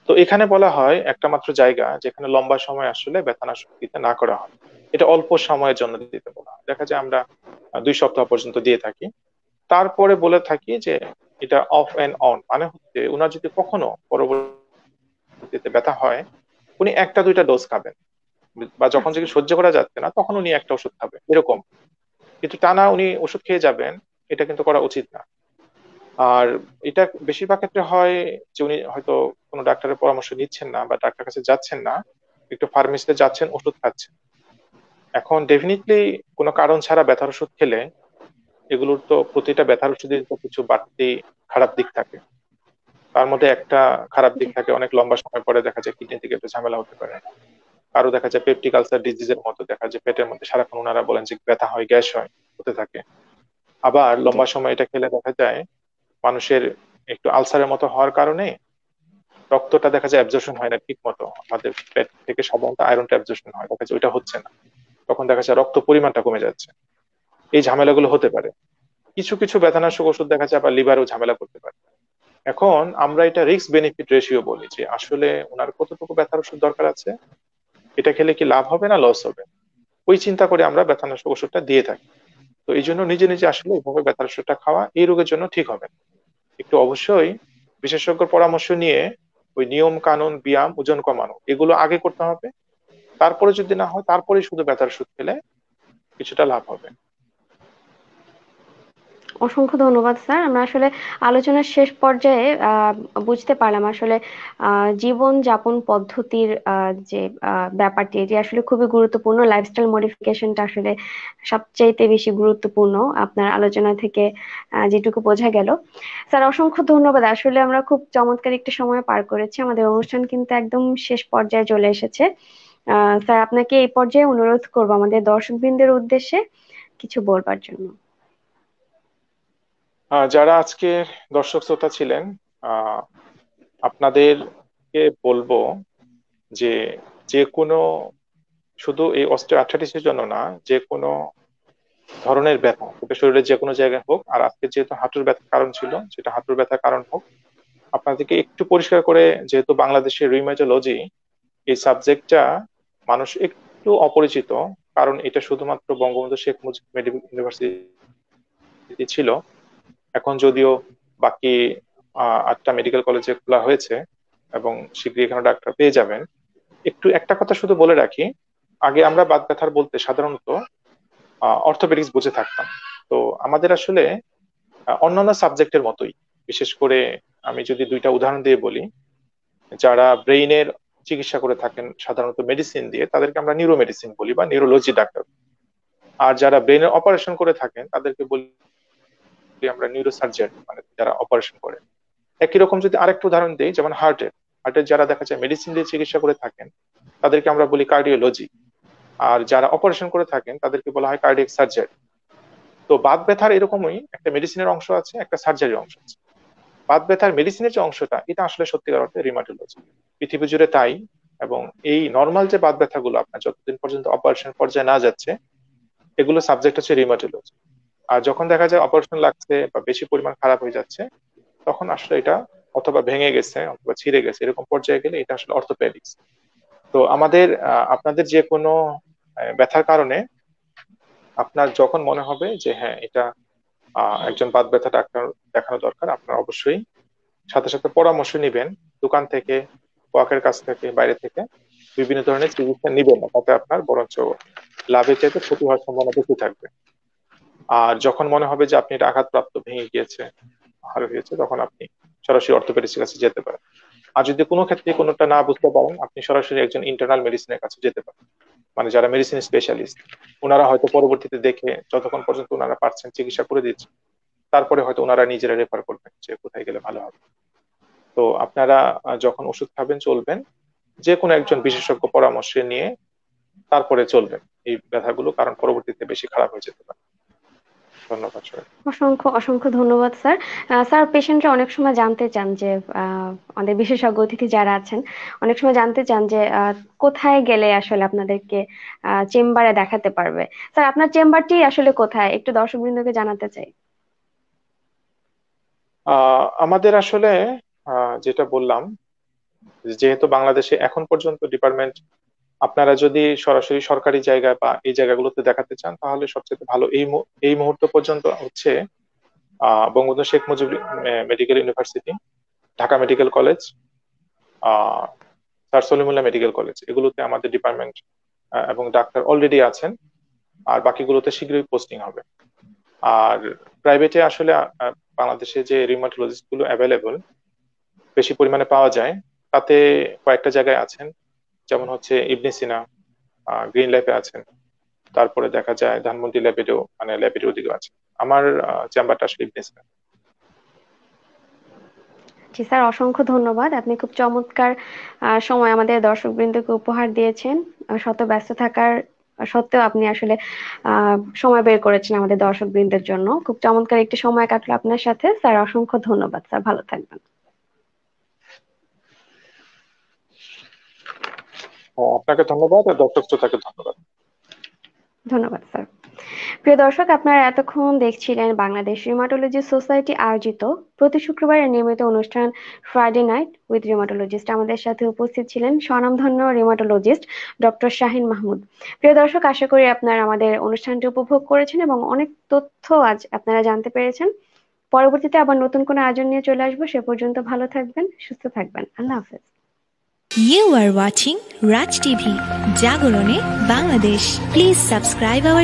তো এখানে বলা হয় একটা মাত্র জায়গা যেখানে লম্বা সময় আসলে ব্যথানাশক দিতে না করা হয়, এটা অল্প সময়ের জন্য দিতে বলা হয়। দেখা যায় আমরা 2 সপ্তাহ পর্যন্ত দিয়ে থাকি, তারপরে বলে থাকি যে এটা অফ এন্ড অন, মানে হচ্ছে উনার যদি কখনো পরবর্তীতে ব্যথা হয়, উনি একটা দুইটা ডোজ খাবেন, বা যখন আচ্ছা। থেকে সহ্য করা যাচ্ছে না তখন উনি একটা ওষুধ খাবেন, এরকম। কিন্তু টানা উনি ওষুধ খেয়ে যাবেন, এটা কিন্তু করা উচিত না। আর এটা বেশিরভাগ ক্ষেত্রে হয় যে উনি হয়তো কোনো ডাক্তারের পরামর্শ নিচ্ছেন না বা ডাক্তার কাছে যাচ্ছেন না, একটু ফার্মেসিতে যাচ্ছেন, ওষুধ খাচ্ছেন। এখন ডেফিনেটলি কোনো কারণ ছাড়া ব্যথার ওষুধ খেলে, এগুলোর তো প্রতিটা ব্যথার ওষুধের তো কিছু বাড়তি খারাপ দিক থাকে। তার মধ্যে একটা খারাপ দিক জি। থাকে, অনেক লম্বা সময় পরে দেখা যায় কিডনি থেকে একটু ঝামেলা হতে পারে। কারো দেখা যায় পেপটিক আলসার ডিজিজের মতো, দেখা যায় পেটের মধ্যে সারাক্ষণ ওনারা বলেন যে ব্যথা হয়, গ্যাস হয়, হতে থাকে। আবার জি। লম্বা সময় এটা খেলে দেখা যায় মানুষের একটু আলসারের মতো হওয়ার কারণে রক্তটা দেখা যায় অ্যাবজর্পশন হয় না ঠিক মতো, আমাদের পেট থেকে সাধারণত আয়রনটা অ্যাবজর্পশন হয়, দেখা যায় ওইটা হচ্ছে না, তখন দেখা যায় রক্ত পরিমাণটা কমে যাচ্ছে। এই ঝামেলাগুলো হতে পারে। কিছু কিছু ব্যথানাশক ওষুধ দেখা যায় আবার লিভারেও ঝামেলা করতে পারে। এখন আমরা এটা রিস্ক বেনিফিট রেশিও বলি, যে আসলে ওনার কতটুকু ব্যথার ওষুধ দরকার আছে, এটা খেলে কি লাভ হবে না লস হবে, ওই চিন্তা করে আমরা ব্যথানাশক ওষুধটা দিয়ে থাকি। তো এই জন্য নিজে নিজে আসলে এইভাবে ব্যথার ওষুধটা খাওয়া এই রোগের জন্য ঠিক হবে না। একটু অবশ্যই বিশেষজ্ঞর পরামর্শ নিয়ে ওই নিয়ম কানুন, ব্যায়াম, ওজন কমানো, এগুলো আগে করতে হবে। তারপরে যদি না হয়, তারপরে শুধু ব্যথার ওষুধ খেলে কিছুটা লাভ হবে। অসংখ্য ধন্যবাদ স্যার। আমরা আসলে আলোচনার শেষ পর্যায়ে বুঝতে পারলাম আসলে জীবন যাপন পদ্ধতির যে ব্যাপারটি, এটি আসলে খুবই গুরুত্বপূর্ণ। লাইফস্টাইল মডিফিকেশনটা আসলে সবচাইতে বেশি গুরুত্বপূর্ণ আপনার আলোচনা থেকে যেটুকু বোঝা গেল। স্যার অসংখ্য ধন্যবাদ। আসলে আমরা খুব চমৎকার একটা সময় পার করেছি, আমাদের অনুষ্ঠান কিন্তু একদম শেষ পর্যায়ে চলে এসেছে। স্যার আপনাকে এই পর্যায়ে অনুরোধ করবো আমাদের দর্শকবৃন্দের উদ্দেশ্যে কিছু বলবার জন্য। যারা আজকের দর্শক শ্রোতা ছিলেন, আহ আপনাদেরকে বলবো যে যে কোনো, শুধু এই অস্টিও আর্থ্রাইটিসের জন্য না, যে কোনো ধরনের ব্যথা, সেটা শরীরের যে কোনো জায়গায় হোক, আর আজকে যেহেতু হাঁটুর ব্যথার কারণ ছিল, সেটা হাঁটুর ব্যথার কারণ হোক, আপনাদেরকে একটু পরিষ্কার করে, যেহেতু বাংলাদেশের রিউমাটোলজি এই সাবজেক্টটা মানুষ একটু অপরিচিত, কারণ এটা শুধুমাত্র বঙ্গবন্ধু শেখ মুজিব মেডিকেল ইউনিভার্সিটি ছিল। এখন যদিও বাকি 8টা মেডিকেল কলেজে খোলা হয়েছে এবং শীঘ্রই এখানে ডাক্তার পেয়ে যাবেন। একটু একটা কথা শুধু বলে রাখি, আগে আমরা বাত ব্যথার বলতে সাধারণত অর্থোপেডিক্স বুঝে থাকতাম। তো আমাদের আসলে অন্যান্য সাবজেক্টের মতোই, বিশেষ করে আমি যদি দুইটা উদাহরণ দিয়ে বলি, যারা ব্রেইনের চিকিৎসা করে থাকেন সাধারণত মেডিসিন দিয়ে, তাদেরকে আমরা নিউরো মেডিসিন বলি বা নিউরোলজি ডাক্তার। আর যারা ব্রেনের অপারেশন করে থাকেন তাদেরকে বলি আমরা নিউরো সার্জন, মানে যারা অপারেশন করে। একই রকম যদি আরেকটা উদাহরণ দিই, যেমন হার্টের, হার্টের যারা দেখা যায় মেডিসিন দিয়ে চিকিৎসা করে থাকেন তাদেরকে আমরা বলি কার্ডিওলজি। আর যারা অপারেশন করে থাকেন তাদেরকে বলা হয় কার্ডিয়াক সার্জারি। তো বাত ব্যথার এরকমই একটা মেডিসিনের অংশ আছে, একটা সার্জারির অংশ আছে। বাত ব্যথার মেডিসিনের যে অংশটা, এটা আসলে সত্যিকার অর্থে রিমাটোলজি, পৃথিবী জুড়ে তাই। এবং এই নর্মাল যে বাত ব্যথাগুলো আপনার যতদিন পর্যন্ত অপারেশন পর্যায়ে না যাচ্ছে, এগুলো সাবজেক্ট হচ্ছে রিমাটোলজি। আর যখন দেখা যায় অপারেশন লাগছে বা বেশি পরিমাণ খারাপ হয়ে যাচ্ছে, তখন আসলে এটা অথবা ভেঙে গেছে অথবা ছিঁড়ে গেছে, এরকম পর্যায়ে গেলে এটা আসলে অর্থোপেডিক্স। তো আমাদের আপনাদের যে কোনো ব্যথার কারণে আপনার যখন মনে হবে যে হ্যাঁ এটা একজন বাত ব্যথা ডাক্তার দেখানো দরকার, আপনার অবশ্যই সাথে সাথে পরামর্শ নিবেন দোকান থেকে ওয়াকের কাছ থেকে, বাইরে থেকে বিভিন্ন ধরনের চিকিৎসা নিবেন না, তাতে আপনার বরঞ্চ লাভের চাইতে ক্ষতি হওয়ার সম্ভাবনা বেশি থাকবে। আর যখন মনে হবে যে আপনি এটা আঘাতপ্রাপ্ত, ভেঙে গিয়েছে, ভালো হয়েছে, তখন আপনি সরাসরি অর্থোপেডিক্সের কাছে যেতে পারেন। আর যদি কোনো ক্ষেত্রে কোনোটা না বুঝতে পারেন, আপনি সরাসরি একজন ইন্টারনাল মেডিসিনের কাছে যেতে পারেন, মানে যারা মেডিসিন স্পেশালিস্ট। ওনারা হয়তো পরবর্তীতে দেখে, যতক্ষণ পর্যন্ত ওনারা পারছেন চিকিৎসা করে দিচ্ছে, তারপরে হয়তো ওনারা নিজেরা রেফার করবেন যে কোথায় গেলে ভালো হবে। তো আপনারা যখন ওষুধ খাবেন, চলবেন যে কোনো একজন বিশেষজ্ঞ পরামর্শ নিয়ে তারপরে চলবেন এই ব্যথাগুলো, কারণ পরবর্তীতে বেশি খারাপ হয়ে যেতে পারে। ধন্যবাদ সবাই। অসংখ্য অসংখ্য ধন্যবাদ স্যার। স্যার, পেশেন্টরা অনেক সময় জানতে চান যে আমাদের বিশেষজ্ঞ অতিথি যারা আছেন অনেক সময় জানতে চান যে কোথায় গেলে আসলে আপনাদেরকে চেম্বারে দেখাতে পারবে। স্যার, আপনার চেম্বারটি আসলে কোথায় একটু দর্শকবৃন্দকে জানাতে চাই। আমাদের আসলে যেটা বললাম, যেহেতু বাংলাদেশে এখন পর্যন্ত ডিপার্টমেন্ট, আপনারা যদি সরাসরি সরকারি জায়গায় বা এই জায়গাগুলোতে দেখাতে চান, তাহলে সবচেয়ে ভালো এই মুহূর্ত পর্যন্ত হচ্ছে Bangabandhu Sheikh Mujib medical university, Dhaka medical college, sir Salimullah medical college, এগুলোতে আমাদের ডিপার্টমেন্ট এবং ডাক্তার অলরেডি আছেন। আর বাকিগুলোতে শীঘ্রই পোস্টিং হবে। আর প্রাইভেটে আসলে বাংলাদেশে যে রিউমাটোলজিস্ট গুলো অ্যাভেলেবল বেশি পরিমাণে পাওয়া যায়, তাতে কয়েকটা জায়গায় আছেন, যেমন হচ্ছে ইবনে সিনা, গ্রিন ল্যাবে আছেন, তারপরে দেখা যায় ধানমন্ডি ল্যাবেডো, মানে ল্যাবেডোর দিকেও আছে। আমার চেম্বারটা আসলে ইবনে সিনা। জি স্যার, অসংখ্য ধন্যবাদ। আপনি খুব চমৎকার সময় আমাদের দর্শকবৃন্দকে উপহার দিয়েছেন। শত ব্যস্ত থাকার সত্ত্বেও আপনি আসলে সময় বের করেছেন আমাদের দর্শকবৃন্দের জন্য। খুব চমৎকার একটি সময় কাটলো আপনার সাথে। স্যার, অসংখ্য ধন্যবাদ। স্যার, ভালো থাকবেন। আপনাকে ধন্যবাদ, আর দর্শক শ্রোতাকে ধন্যবাদ। ধন্যবাদ স্যার। প্রিয় দর্শক, আপনারা এতক্ষণ দেখছিলেন বাংলাদেশ রিউমাটোলজি সোসাইটি আয়োজিত প্রতি শুক্রবারের নিয়মিত অনুষ্ঠান ফ্রাইডে নাইট উইথ রিউমাটোলজিস্ট। আমাদের সাথে উপস্থিত ছিলেন স্বনামধন্য রিউমাটোলজিস্ট ডক্টর শাহিন মাহমুদ। প্রিয় দর্শক, আশা করি আপনারা আমাদের অনুষ্ঠানটি উপভোগ করেছেন এবং অনেক তথ্য আজ আপনারা জানতে পেরেছেন। পরবর্তীতে আবার নতুন কোনো আয়োজন নিয়ে চলে আসবো। সে পর্যন্ত ভালো থাকবেন, সুস্থ থাকবেন। আল্লাহ হাফেজ। You are watching Raj TV, Jagorone, Bangladesh. Please subscribe our